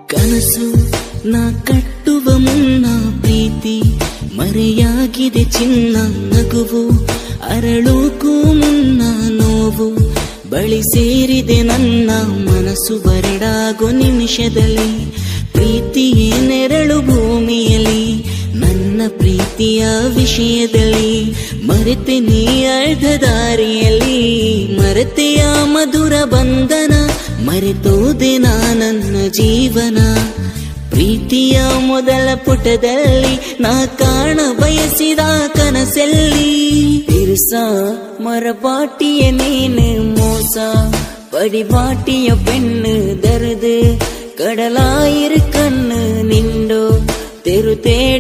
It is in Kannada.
ಕನಸು ನಾ ಕಟ್ಟುವ ಮುನ್ನ ಪ್ರೀತಿ ಮರೆಯಾಗಿದೆ ಚಿನ್ನ. ನಗುವು ಅರಳೋಕೂ ಮುನ್ನ ನೋವು ಬಳಿ ಸೇರಿದೆ ನನ್ನ ಮನಸ್ಸು. ಬರಡಾಗೋ ನಿಮಿಷದಲ್ಲಿ ಪ್ರೀತಿಯೇ ನೆರಳು ಭೂಮಿಯಲ್ಲಿ. ನನ್ನ ಪ್ರೀತಿಯ ವಿಷಯದಲ್ಲಿ ಮರೆತೆ ನೀ ಅರ್ಧ ದಾರಿಯಲ್ಲಿ. ಮರೆತೆಯ ಮಧುರ ಬಂಧನ ಮರೆತೋದೆ ನಾ ನನ್ನ ಜೀವನ. ಪ್ರೀತಿಯ ಮೊದಲ ಪುಟದಲ್ಲಿ ನಾ ಕಾಣ ಬಯಸಿದ ಕನಸಲ್ಲಿ. ತಿರುಸ ಮರಪಾಟಿಯ ನೀನು ಮೋಸ படிபாட்டிய பெண்ணு தருது கடலாயிரு கண்ணு நின்றோ தெரு தேடி